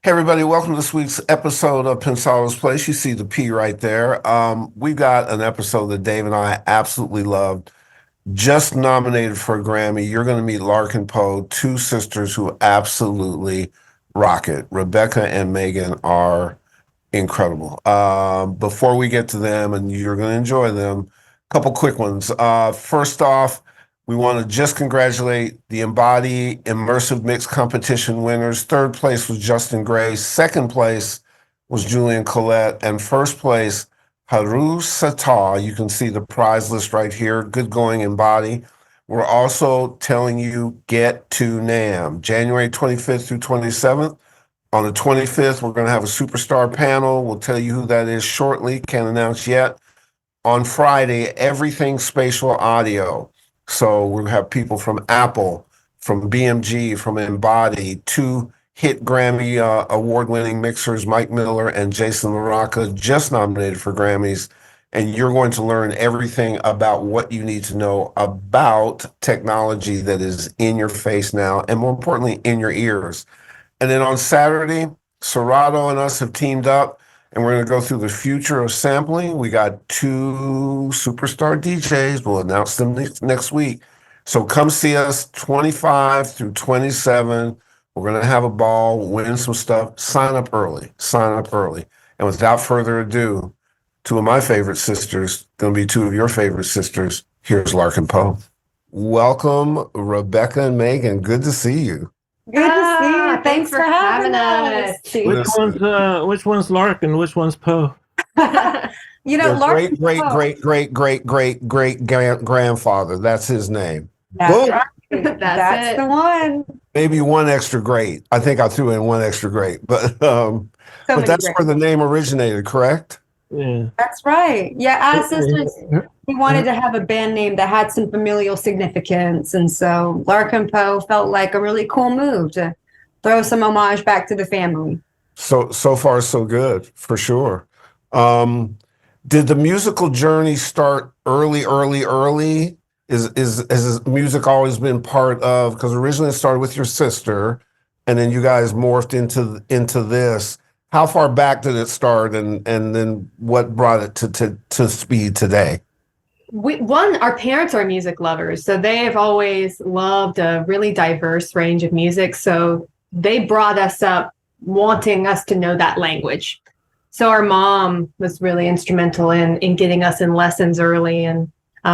Hey everybody, welcome to this week's episode of Pensado's Place. You see the P right there. We've got an episode that Dave and I absolutely loved. Just nominated for a Grammy. You're going to meet Larkin Poe, two sisters who absolutely rock it. Rebecca and Megan are incredible. Before we get to them, and you're going to enjoy them, a couple quick ones. First off, we want to just congratulate the Embody Immersive Mix competition winners. Third place was Justin Gray. Second place was Julian Collette. And first place, Haru Sata. You can see the prize list right here. Good going, Embody. We're also telling you, get to NAMM, January 25th through 27th. On the 25th, we're going to have a superstar panel. We'll tell you who that is shortly. Can't announce yet. On Friday, everything Spatial audio. So we'll have people from Apple, from BMG, from Embody, two hit Grammy award-winning mixers, Mike Miller and Jason LaRocca, just nominated for Grammys. And you're going to learn everything about what you need to know about technology that is in your face now, and more importantly, in your ears. And then on Saturday, Serato and us have teamed up, and we're going to go through the future of sampling. We got two superstar DJs. We'll announce them next week. So come see us 25 through 27. We're going to have a ball, win some stuff. Sign up early. Sign up early. And without further ado, two of my favorite sisters, going to be two of your favorite sisters. Here's Larkin Poe. Welcome, Rebecca and Megan. Good to see you. Good to see you. Thanks for having us. Which one's Larkin? Which one's Poe? Larkin great grandfather. That's his name. That's right. That's the one. Maybe one extra great. I think I threw in one extra great, but that's where the name originated, correct? Yeah, that's right. Yeah, as sisters, we wanted to have a band name that had some familial significance, and so Larkin Poe felt like a really cool move to throw some homage back to the family. So far so good, for sure. Did the musical journey start early? Has music always been part of? Because originally it started with your sister, and then you guys morphed into this. How far back did it start, and then what brought it to speed today? Our parents are music lovers, so they have always loved a really diverse range of music. So they brought us up wanting us to know that language. So our mom was really instrumental in getting us in lessons early, and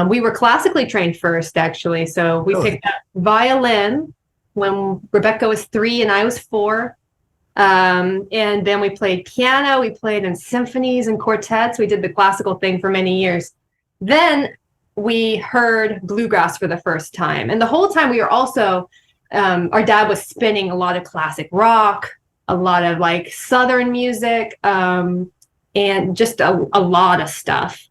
we were classically trained first, actually. So we picked up violin when Rebecca was 3 and I was 4. And then we played piano, we played in symphonies and quartets. We did the classical thing for many years. Then we heard bluegrass for the first time. And the whole time we were also, our dad was spinning a lot of classic rock, a lot of like Southern music, and just a lot of stuff.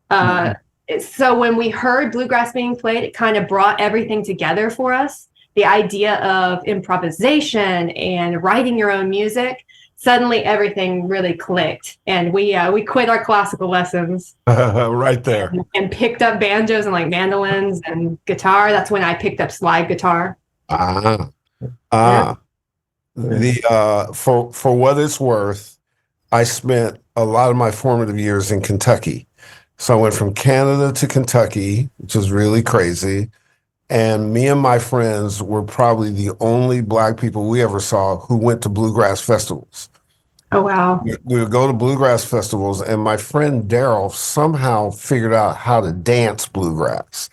So when we heard bluegrass being played, it kind of brought everything together for us. The idea of improvisation and writing your own music, suddenly everything really clicked. And we quit our classical lessons. Right there. And picked up banjos and like mandolins and guitar. That's when I picked up slide guitar. For what it's worth, I spent a lot of my formative years in Kentucky. So I went from Canada to Kentucky, which is really crazy. And me and my friends were probably the only Black people we ever saw who went to bluegrass festivals. Oh, wow. We would go to bluegrass festivals, and my friend Daryl somehow figured out how to dance bluegrass.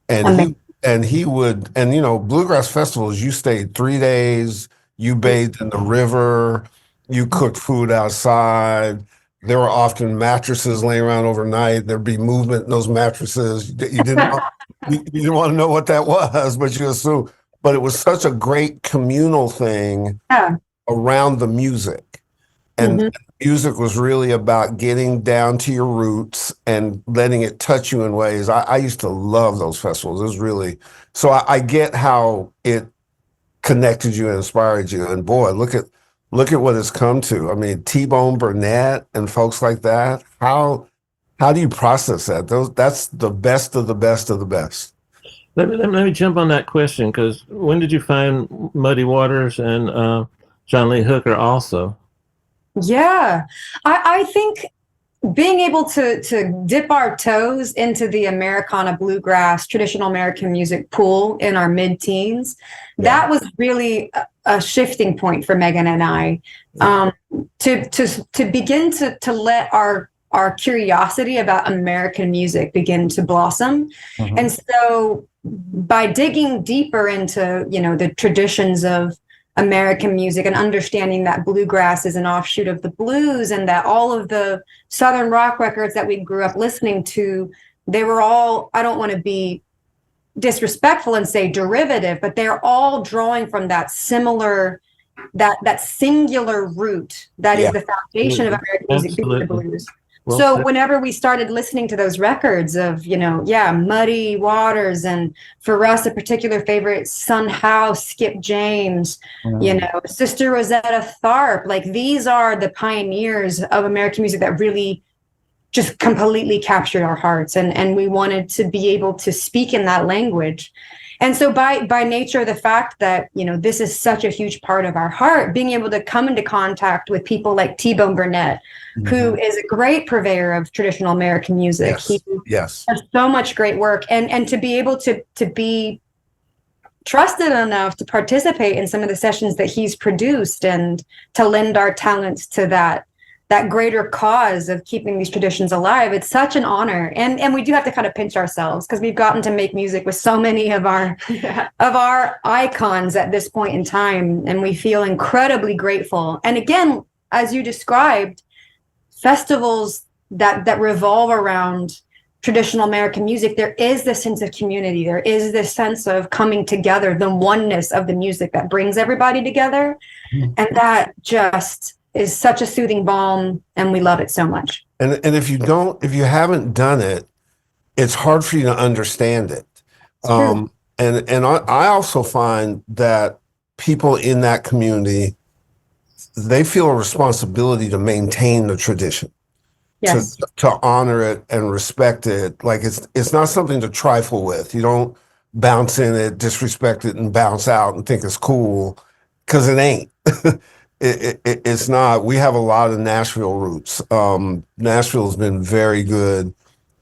And he would, bluegrass festivals, you stayed 3 days, you bathed in the river, you cooked food outside. There were often mattresses laying around overnight. There'd be movement in those mattresses. You didn't want to know what that was, but you assumed. But it was such a great communal thing around the music. And music was really about getting down to your roots and letting it touch you in ways. I used to love those festivals. It was really, so I get how it connected you and inspired you. And boy, look at what it's come to. I mean, T-Bone Burnett and folks like that. How do you process that? That's the best of the best of the best. Let me jump on that question, because when did you find Muddy Waters and John Lee Hooker also? Yeah. I think being able to dip our toes into the Americana bluegrass, traditional American music pool in our mid-teens, that was really a shifting point for Megan and I. To begin to let our curiosity about American music begin to blossom. And so by digging deeper into, the traditions of American music and understanding that bluegrass is an offshoot of the blues, and that all of the Southern rock records that we grew up listening to, they were all, I don't want to be disrespectful and say derivative, but they're all drawing from that similar, that singular root that is the foundation of American music, being the blues. Well So said. whenever we started listening to those records of, Muddy Waters, and for us, a particular favorite, Son House, Skip James, Sister Rosetta Tharpe, like these are the pioneers of American music that really just completely captured our hearts. And we wanted to be able to speak in that language. And so by nature of the fact that, this is such a huge part of our heart, being able to come into contact with people like T-Bone Burnett, who is a great purveyor of traditional American music. He does so much great work. And to be able to be trusted enough to participate in some of the sessions that he's produced and to lend our talents to that greater cause of keeping these traditions alive, it's such an honor. And we do have to kind of pinch ourselves, because we've gotten to make music with so many of our icons at this point in time, and we feel incredibly grateful. And again, as you described, festivals that revolve around traditional American music, there is this sense of community, there is this sense of coming together, the oneness of the music that brings everybody together, and that just is such a soothing balm, and we love it so much. And if you haven't done it, it's hard for you to understand it. And I also find that people in that community, they feel a responsibility to maintain the tradition, to honor it and respect it. Like it's not something to trifle with. You don't bounce in it, disrespect it, and bounce out and think it's cool, because it ain't. It's not. We have a lot of Nashville roots. Nashville has been very good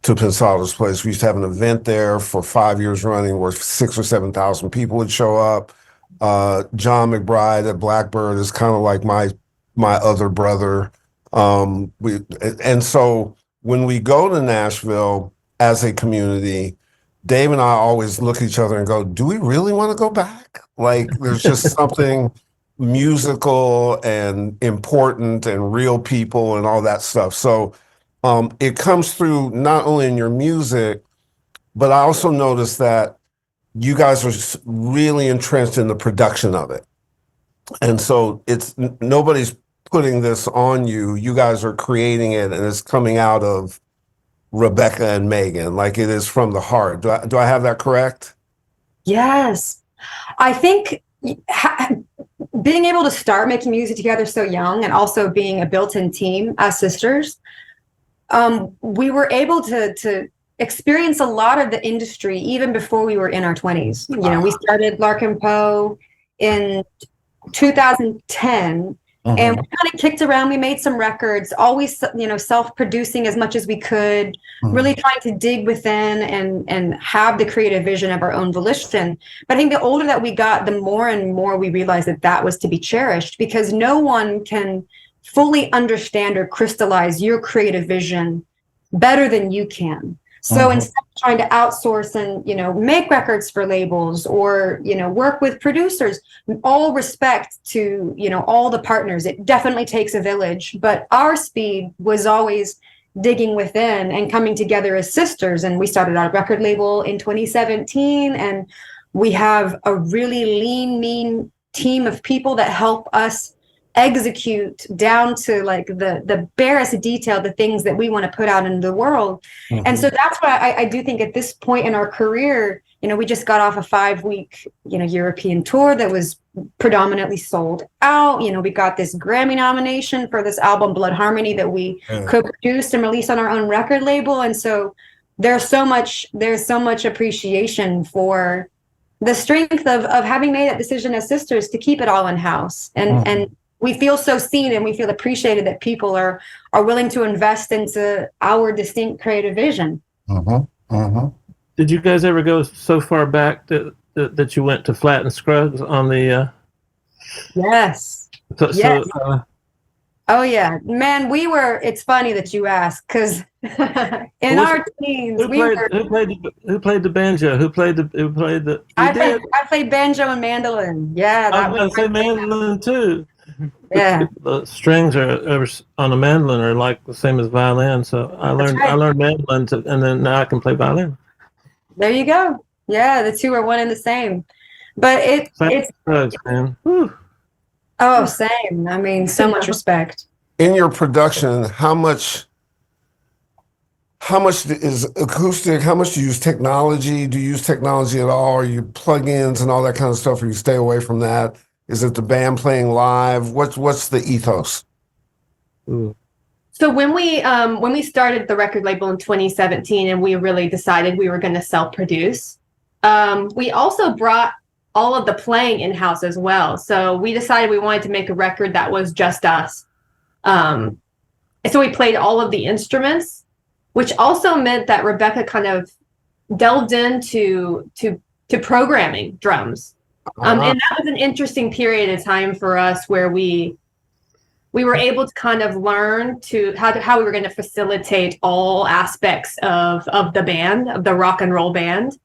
to Pensado's Place. We used to have an event there for 5 years running where 6,000 or 7,000 people would show up. John McBride at Blackbird is kind of like my other brother. And so when we go to Nashville as a community, Dave and I always look at each other and go, do we really want to go back? Like there's just something musical and important and real people and all that stuff. So it comes through not only in your music, but I also noticed that you guys are really entrenched in the production of it. And so nobody's putting this on you. You guys are creating it, and it's coming out of Rebecca and Megan, like it is from the heart. Do I have that correct? Yes. I think being able to start making music together so young, and also being a built-in team as sisters, we were able to experience a lot of the industry even before we were in our 20s. We started Larkin Poe in 2010, and we kind of kicked around. We made some records, always, self-producing as much as we could, really trying to dig within and have the creative vision of our own volition. But I think the older that we got, the more and more we realized that was to be cherished, because no one can fully understand or crystallize your creative vision better than you can. So instead of trying to outsource and, make records for labels or, work with producers, all respect to, all the partners, it definitely takes a village. But our speed was always digging within and coming together as sisters. And we started our record label in 2017. And we have a really lean, mean team of people that help us execute down to like the barest detail, the things that we want to put out into the world. And so that's why I do think at this point in our career, we just got off a 5-week, European tour that was predominantly sold out. We got this Grammy nomination for this album, Blood Harmony, that we co-produced and released on our own record label. And so there's so much appreciation for the strength of having made that decision as sisters to keep it all in house. And we feel so seen and we feel appreciated that people are willing to invest into our distinct creative vision. Did you guys ever go so far back that you went to Flat and Scruggs on the? Yes. Yes. Oh yeah, man. It's funny that you ask, because in our teens, who played the banjo? Who played the? I played banjo and mandolin. Yeah, I was going to say mandolin too. Yeah, the strings are on a mandolin are like the same as violin. So I learned mandolin, and then now I can play violin. there you go. Yeah, the two are one and the same. But it's Scruggs, man. Whew. Oh, same. I mean, so much respect. In your production, how much is acoustic? How much do you use technology? Do you use technology at all? Are you plugins and all that kind of stuff? Or you stay away from that? Is it the band playing live? What's the ethos? Ooh. So when we started the record label in 2017 and we really decided we were going to self-produce, we also brought all of the playing in-house as well. So we decided we wanted to make a record that was just us. And so we played all of the instruments, which also meant that Rebecca kind of delved into programming drums. And that was an interesting period of time for us where we were able to kind of learn how we were going to facilitate all aspects of the band, of the rock and roll band.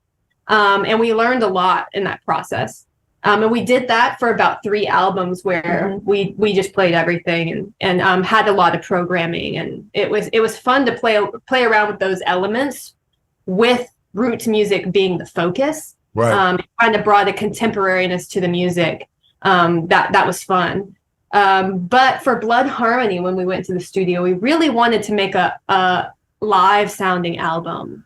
And we learned a lot in that process. And we did that for about 3 albums where we just played everything and had a lot of programming. And it was fun to play around with those elements with roots music being the focus. Right. It kind of brought a contemporariness to the music. That was fun. But for Blood Harmony, when we went to the studio, we really wanted to make a live sounding album.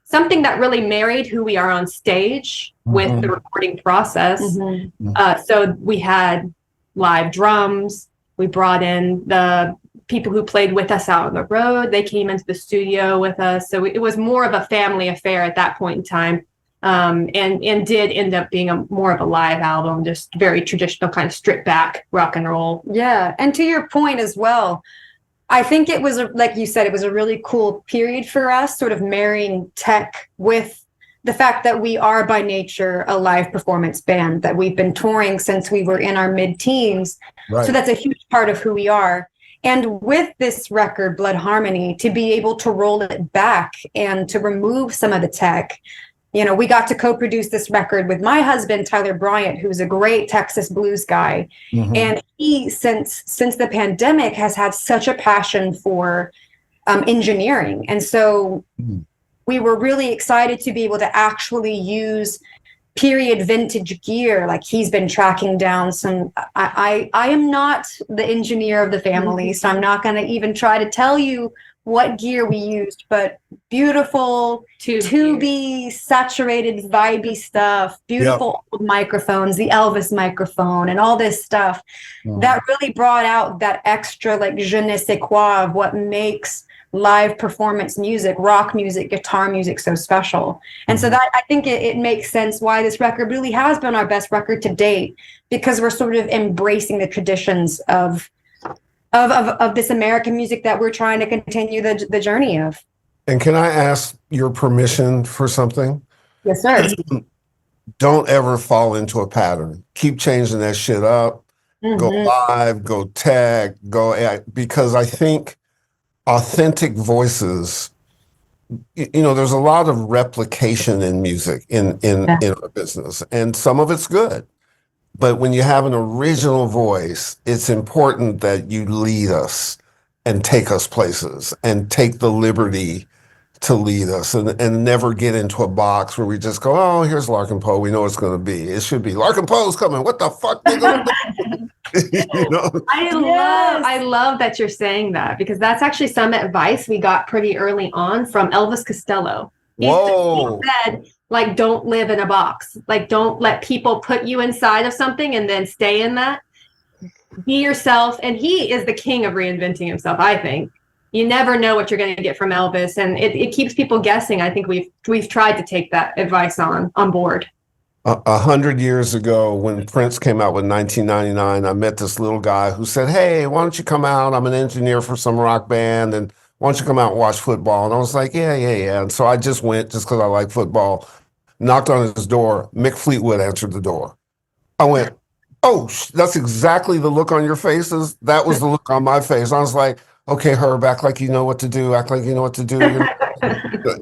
Something that really married who we are on stage with the recording process. So we had live drums. We brought in the people who played with us out on the road. They came into the studio with us. So it was more of a family affair at that point in time. And did end up being more of a live album, just very traditional kind of stripped back rock and roll. Yeah. And to your point as well, I think it was, like you said, it was a really cool period for us, sort of marrying tech with the fact that we are by nature a live performance band, that we've been touring since we were in our mid-teens. Right. So that's a huge part of who we are. And with this record, Blood Harmony, to be able to roll it back and to remove some of the tech, you know, we got to co-produce this record with my husband, Tyler Bryant, who's a great Texas blues guy. And he, since the pandemic, has had such a passion for engineering. And so we were really excited to be able to actually use period vintage gear. Like, he's been tracking down some, I am not the engineer of the family, so I'm not going to even try to tell you what gear we used, but beautiful tubey, saturated, vibey stuff, beautiful old microphones, the Elvis microphone, and all this stuff that really brought out that extra, like, je ne sais quoi of what makes live performance music, rock music, guitar music so special. And so that, I think it makes sense why this record really has been our best record to date, because we're sort of embracing the traditions of this American music that we're trying to continue the journey of. And can I ask your permission for something? Yes, sir. Don't ever fall into a pattern. Keep changing that shit up. Go live, go tech, because I think authentic voices, you know, there's a lot of replication in music in our business, and some of it's good. But when you have an original voice, it's important that you lead us and take us places and take the liberty to lead us and never get into a box where we just go, oh, here's Larkin Poe. We know it's going to be. It should be Larkin Poe's coming. What the fuck they going to do? You know? I love that you're saying that, because that's actually some advice we got pretty early on from Elvis Costello. He said, like, don't live in a box. Like, don't let people put you inside of something and then stay in that. Be yourself. And he is the king of reinventing himself, I think. You never know what you're going to get from Elvis, and it keeps people guessing. I think we've tried to take that advice on board. 100 years ago, when Prince came out with 1999, I met this little guy who said, "Hey, why don't you come out? I'm an engineer for some rock band, and why don't you come out and watch football?" And I was like, "Yeah, yeah, yeah." And so I just went just because I like football. Knocked on his door. Mick Fleetwood answered the door. I went, "Oh, that's exactly the look on your faces. That was the look on my face." I was like, "Okay, Herb, act like you know what to do. Act like you know what to do."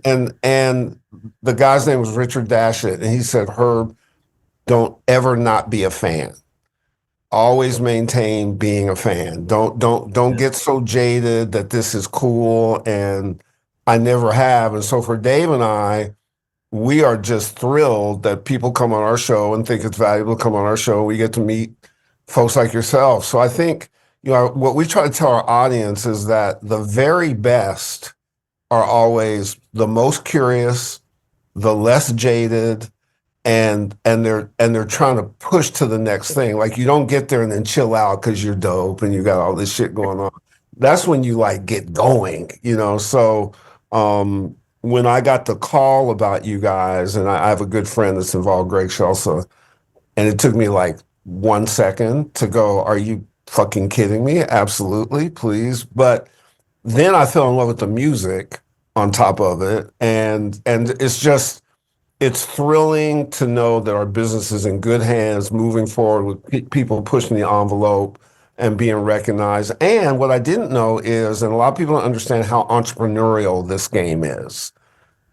And the guy's name was Richard Dashit, and he said, "Herb, don't ever not be a fan. Always maintain being a fan. Don't get so jaded that this is cool." And I never have. And so for Dave and I, we are just thrilled that people come on our show and think it's valuable to come on our show. We get to meet folks like yourself. So I think, what we try to tell our audience is that the very best are always the most curious, the less jaded, and they're trying to push to the next thing. Like, you don't get there and then chill out because you're dope and you got all this shit going on. That's when you like get going. So when I got the call about you guys, and I have a good friend that's involved, Greg Shelsa, and it took me like 1 second to go, "Are you fucking kidding me? Absolutely, please." But then I fell in love with the music on top of it, and it's thrilling to know that our business is in good hands, moving forward with people pushing the envelope and being recognized. And what I didn't know is, and a lot of people don't understand how entrepreneurial this game is.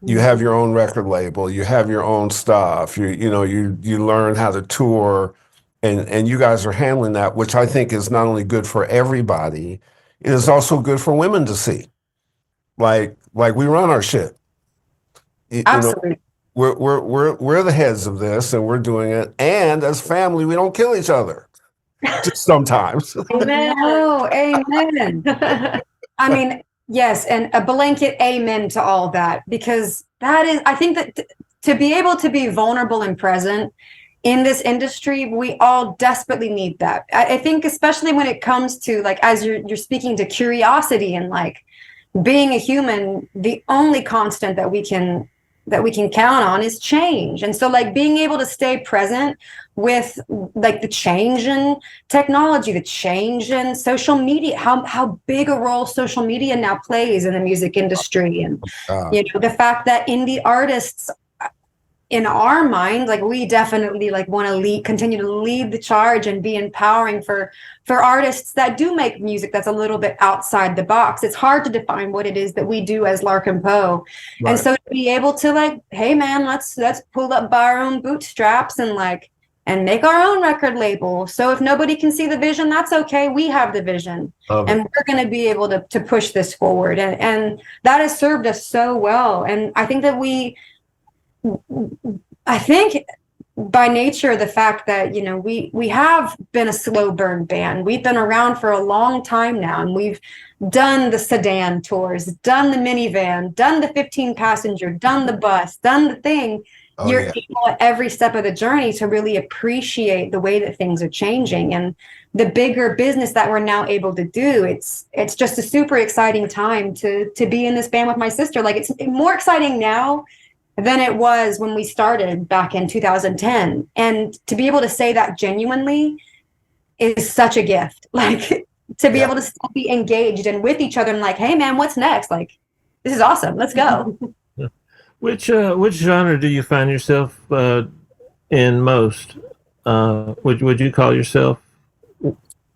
You have your own record label, you have your own stuff, you learn how to tour, and you guys are handling that, which I think is not only good for everybody, it is also good for women to see. Like we run our shit. Absolutely. We're the heads of this, and we're doing it. And as family, we don't kill each other. Just sometimes. No, amen. I mean, yes, and a blanket amen to all that, because I think that to be able to be vulnerable and present in this industry, we all desperately need that. I think especially when it comes to, like, as you're speaking to curiosity and like being a human, the only constant that we can count on is change. And so, like, being able to stay present with like the change in technology, the change in social media, how big a role social media now plays in the music industry, and the fact that indie artists, in our mind, like, we definitely like want to continue to lead the charge and be empowering for artists that do make music that's a little bit outside the box. It's hard to define what it is that we do as Larkin Poe. Right. And so to be able to, like, hey man, let's pull up by our own bootstraps and make our own record label. So if nobody can see the vision, that's okay. We have the vision. And we're going to be able to push this forward. And that has served us so well. And I think that I think by nature, the fact that, we have been a slow burn band. We've been around for a long time now, and we've done the sedan tours, done the minivan, done the 15 passenger, done the bus, done the thing. You're able at every step of the journey to really appreciate the way that things are changing, and the bigger business that we're now able to do. It's just a super exciting time to be in this band with my sister. Like, it's more exciting now than it was when we started back in 2010. And to be able to say that genuinely is such a gift. Like, to be able to still be engaged and with each other and like, hey man, what's next? Like, this is awesome. Let's go. Which genre do you find yourself in most? Would you call yourself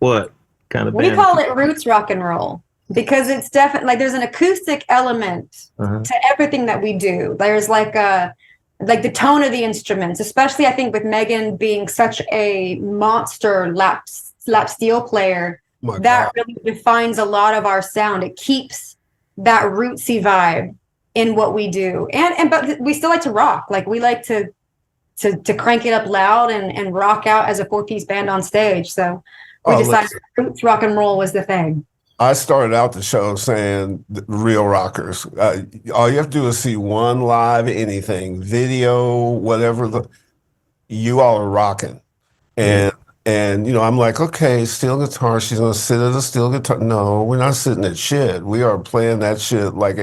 what kind of band? We call it roots rock and roll, because it's definitely like there's an acoustic element to everything that we do. There's like the tone of the instruments, especially I think with Megan being such a monster lap steel player, that really defines a lot of our sound. It keeps that rootsy vibe in what we do. But we still like to rock. Like, we like to crank it up loud and rock out as a 4-piece band on stage. So we decided roots rock and roll was the thing. I started out the show saying real rockers. All you have to do is see one live anything, video, whatever. You all are rocking. And I'm like, okay, steel guitar. She's gonna sit at a steel guitar. No, we're not sitting at shit. We are playing that shit like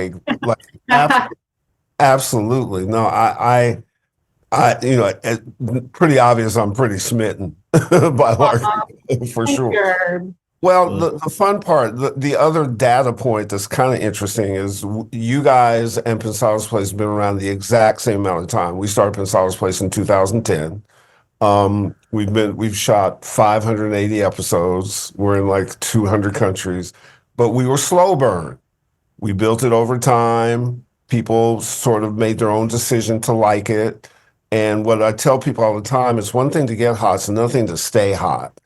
absolutely. No, It's pretty obvious I'm pretty smitten by Larkin for sure. Sure. Well, the fun part, the other data point that's kind of interesting is you guys and Pensado's Place have been around the exact same amount of time. We started Pensado's Place in 2010. We've shot 580 episodes. We're in like 200 countries, but we were slow burn. We built it over time. People sort of made their own decision to like it. And what I tell people all the time, it's one thing to get hot, it's another thing to stay hot.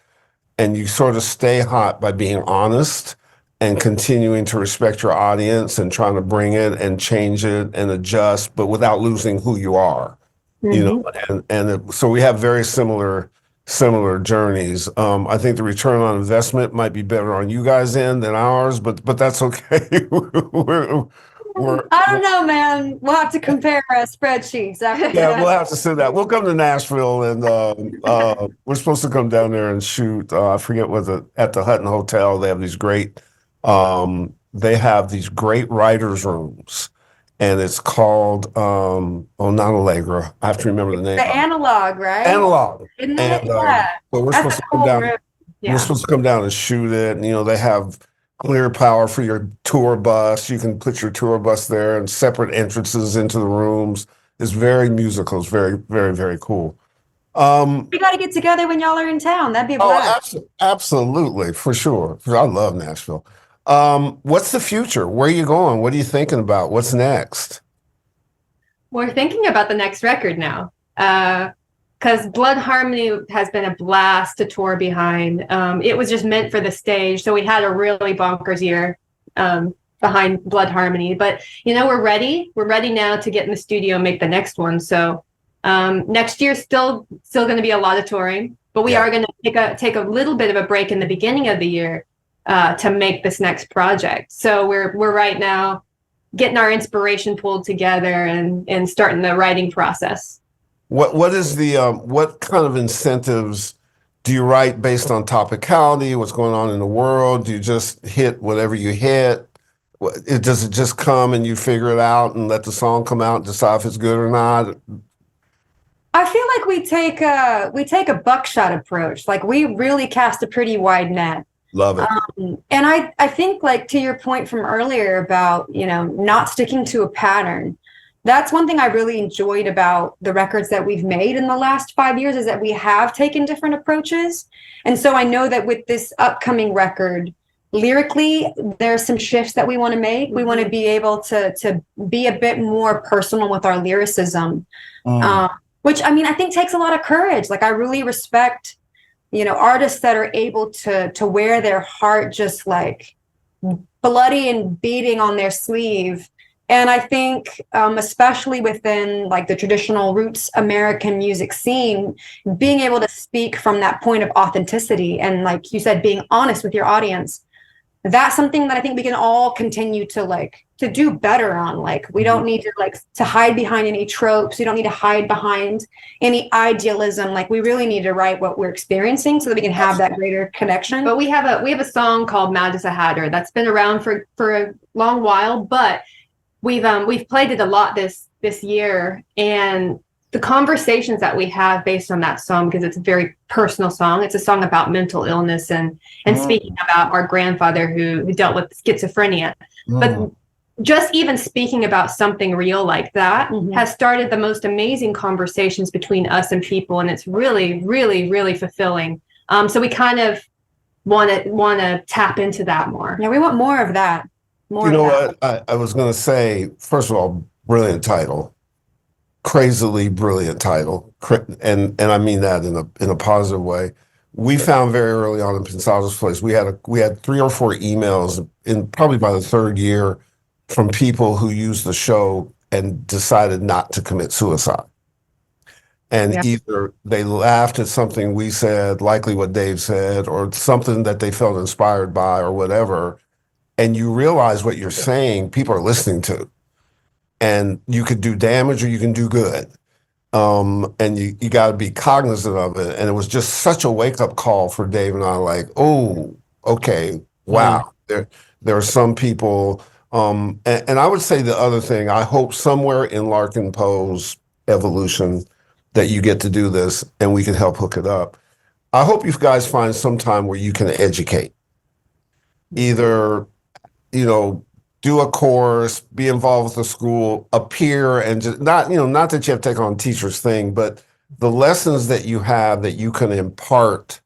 And you sort of stay hot by being honest and continuing to respect your audience and trying to bring it and change it and adjust, but without losing who you are. So we have very similar journeys. I think the return on investment might be better on you guys' end than ours, but that's okay. I don't know, man. We'll have to compare spreadsheets after Yeah, we'll have to sit down. We'll come to Nashville, and we're supposed to come down there and shoot. I forget at the Hutton Hotel. They have these great writers' rooms, and it's called not Allegra. I have to remember the name. The Analog, right? Analog. Isn't it? But we're supposed to come down. We're supposed to come down and shoot it, and they have clear power for your tour bus. You can put your tour bus there and separate entrances into the rooms. It's very musical. It's very, very, very cool. We got to get together when y'all are in town. That'd be a blast. Absolutely, for sure. I love Nashville. What's the future? Where are you going? What are you thinking about? What's next? We're thinking about the next record now. Because Blood Harmony has been a blast to tour behind. It was just meant for the stage. So we had a really bonkers year behind Blood Harmony. But, we're ready. We're ready now to get in the studio and make the next one. So next year's still going to be a lot of touring. But we are going to take a little bit of a break in the beginning of the year to make this next project. So we're right now getting our inspiration pulled together and starting the writing process. What is what kind of incentives do you write based on topicality? What's going on in the world? Do you just hit whatever you hit? Does it just come and you figure it out and let the song come out and decide if it's good or not? I feel like we take a buckshot approach. Like we really cast a pretty wide net. Love it. And I think, like, to your point from earlier about, not sticking to a pattern, that's one thing I really enjoyed about the records that we've made in the last 5 years is that we have taken different approaches. And so I know that with this upcoming record, lyrically, there are some shifts that we want to make. We want to be able to be a bit more personal with our lyricism, which, I think takes a lot of courage. Like, I really respect artists that are able to wear their heart just like bloody and beating on their sleeve. And I think, especially within like the traditional roots American music scene, being able to speak from that point of authenticity and, like you said, being honest with your audience, that's something that I think we can all continue to do better on. Like, we don't need to hide behind any tropes. We don't need to hide behind any idealism. Like, we really need to write what we're experiencing so that we can have that greater connection. But we have a song called Mad as a Hatter that's been around for a long while, but we've played it a lot this year, and the conversations that we have based on that song, because it's a very personal song. It's a song about mental illness and speaking about our grandfather who dealt with schizophrenia. But just even speaking about something real like that has started the most amazing conversations between us and people, and it's really, really, really fulfilling. So we kind of want to tap into that more. Yeah, we want more of that. What? I was going to say, first of all, brilliant title. Crazily brilliant title, and I mean that in a positive way. We found very early on in Pensado's Place, we had 3 or 4 emails probably by the 3rd year from people who used the show and decided not to commit suicide. And either they laughed at something we said, likely what Dave said, or something that they felt inspired by or whatever. And you realize what you're saying, people are listening to. And you could do damage or you can do good. And you got to be cognizant of it. And it was just such a wake-up call for Dave and I, like, oh, okay, wow. There are some people, and I would say the other thing, I hope somewhere in Larkin Poe's evolution, that you get to do this and we can help hook it up. I hope you guys find some time where you can educate. Either, do a course, be involved with the school, appear, and just not that you have to take on a teacher's thing, but the lessons that you have that you can impart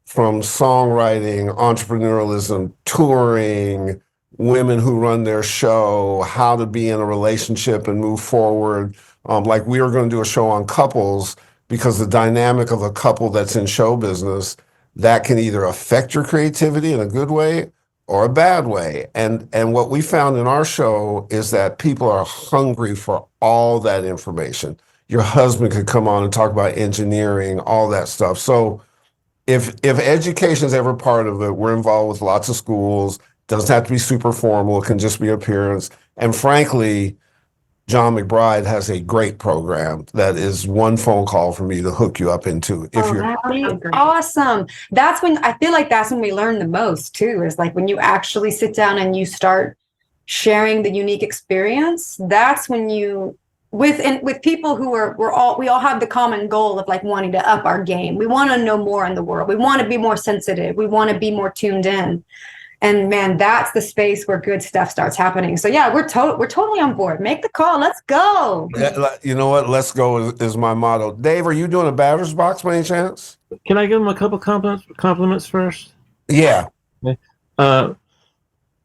from songwriting, entrepreneurialism, touring, women who run their show, how to be in a relationship and move forward. Like we are going to do a show on couples because the dynamic of a couple that's in show business, that can either affect your creativity in a good way or a bad way. And what we found in our show is that people are hungry for all that information. Your husband could come on and talk about engineering, all that stuff. So if education is ever part of it, we're involved with lots of schools. Doesn't have to be super formal. It can just be appearance. And frankly, John McBride has a great program that is one phone call for me to hook you up into. If you're That'd be awesome. That's when I feel like that's when we learn the most too, is like when you actually sit down and you start sharing the unique experience. That's when you with people who we all have the common goal of like wanting to up our game. We want to know more in the world. We want to be more sensitive. We want to be more tuned in. And man, that's the space where good stuff starts happening. So yeah, we're totally on board. Make the call. Let's go. You know what? Let's go is my motto. Dave, are you doing a batter's box by any chance? Can I give him a couple compliments first? Yeah.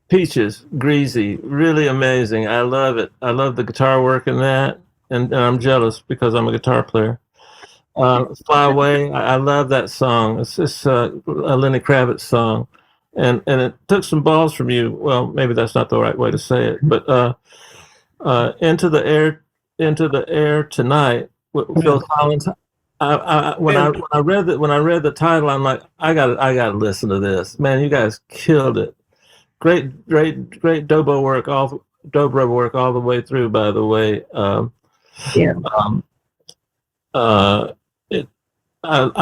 Peaches, greasy, really amazing. I love it. I love the guitar work in that, and I'm jealous because I'm a guitar player. Fly Away, I love that song. It's just a Lenny Kravitz song. And it took some balls from you. Well, maybe that's not the right way to say it, but Into the Air Tonight with Phil Collins. When I read the title, I'm like, I gotta listen to this. Man, you guys killed it. Great dobro work all the way through. By the way, I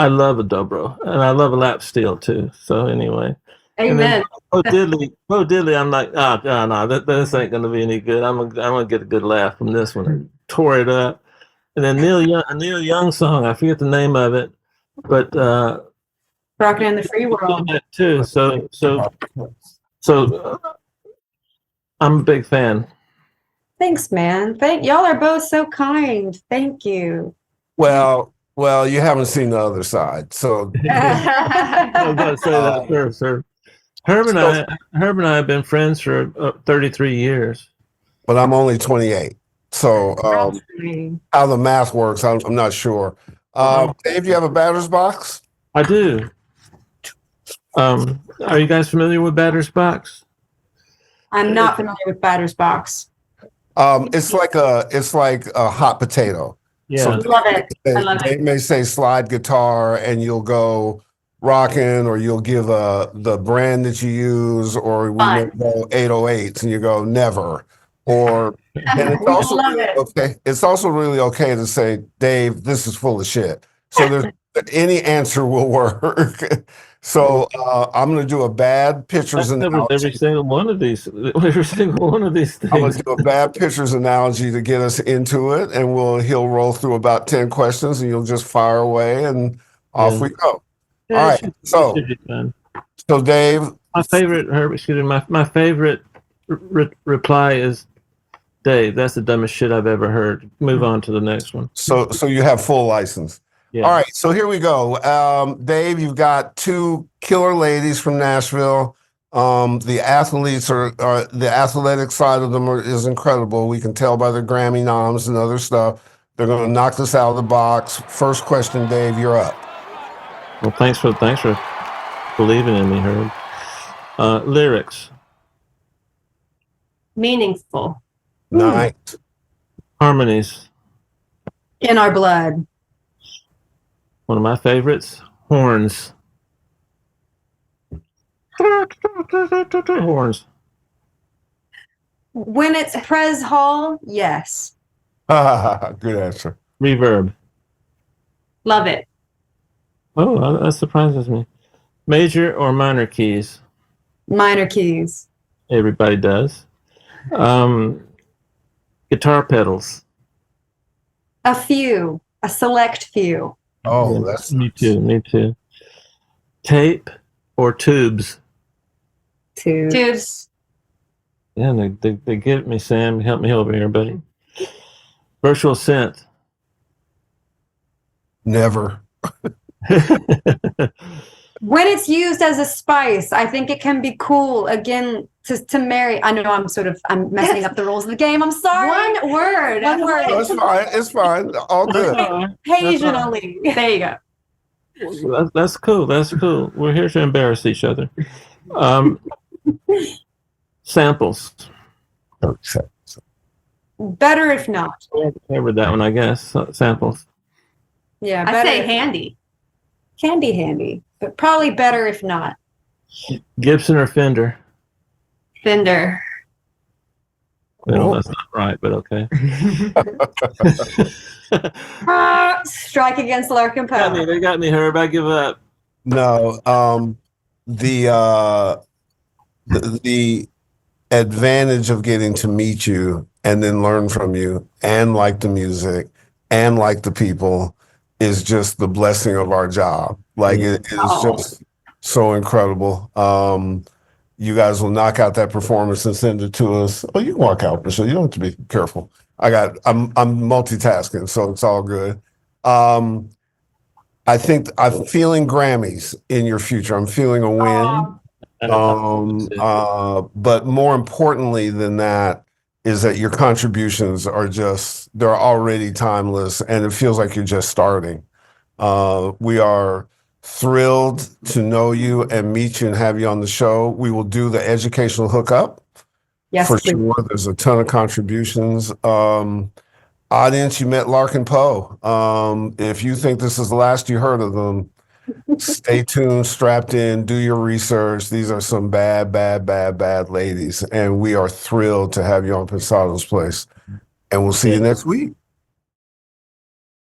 love a dobro, and I love a lap steel too. So anyway. Amen. Bo Diddley, I'm like, no, this ain't gonna be any good. I'm gonna get a good laugh from this one. Tore it up. And then a Neil Young song, I forget the name of it, but Rocking in the Free World that too. So I'm a big fan. Thanks, man. Y'all are both so kind. Thank you. Well, you haven't seen the other side, so I was about to say that first, sir. Herb and I have been friends for 33 years. But I'm only 28. So how the math works, I'm not sure. Dave, do you have a batter's box? I do. Are you guys familiar with batter's box? I'm not familiar with batter's box. It's like a hot potato. Yeah. So Love it. I love they it. may say slide guitar, and you'll go rockin', or you'll give the brand that you use, or we may go 808s, and you go never. And it's also really okay. It's also really okay to say, Dave, this is full of shit. So there's any answer will work. So I'm going to do a bad pictures analogy. Every single one of these things. I'm going to do a bad pictures analogy to get us into it, and he'll roll through about 10 questions, and you'll just fire away, and off we go. All right. So Dave, my favorite reply is, Dave, that's the dumbest shit I've ever heard. Move on to the next one. So you have full license. Yeah. All right, so here we go. Dave, you've got two killer ladies from Nashville. The athletes are the athletic side of them is incredible. We can tell by their Grammy noms and other stuff. They're going to knock this out of the box. First question, Dave, you're up. Well, thanks for believing in me, Herb. Lyrics. Meaningful. Night. Harmonies. In our blood. One of my favorites, horns. Horns. When it's Pres Hall, yes. Good answer. Reverb. Love it. Oh, that surprises me. Major or minor keys? Minor keys. Everybody does. Guitar pedals. A few. A select few. Oh, Yeah, that's me too. Me too. Tape or tubes? Tubes. Yeah, they get me, Sam. Help me over here, buddy. Virtual synth. never. When it's used as a spice, I think it can be cool. Again, to marry. I know I'm messing up the rules of the game. I'm sorry. One word. One word. That's fine. It's fine. All good. Occasionally. There you go. That's cool. That's cool. We're here to embarrass each other. Samples. Better if not. We covered that one, I guess. Samples. Yeah, I better say if- handy. handy, but probably better if not. Gibson or Fender? Fender. Well, that's not right, but okay. Strike against Larkin Poe. They got me, Herb. I give up. No, the advantage of getting to meet you and then learn from you and like the music and like the people is just the blessing of our job. Like it is just so incredible. You guys will knock out that performance and send it to us. Oh, you can walk out, Michelle. You don't have to be careful. I'm multitasking, so it's all good. I think I'm feeling Grammys in your future. I'm feeling a win. But more importantly than that is that your contributions are they're already timeless, and it feels like you're just starting. We are thrilled to know you and meet you and have you on the show. We will do the educational hookup. Yes, for please. sure. There's a ton of contributions. Audience, you met Larkin Poe. If you think this is the last you heard of them, stay tuned, strapped in, do your research. These are some bad ladies, and we are thrilled to have you on Pensado's Place. And we'll see you next week.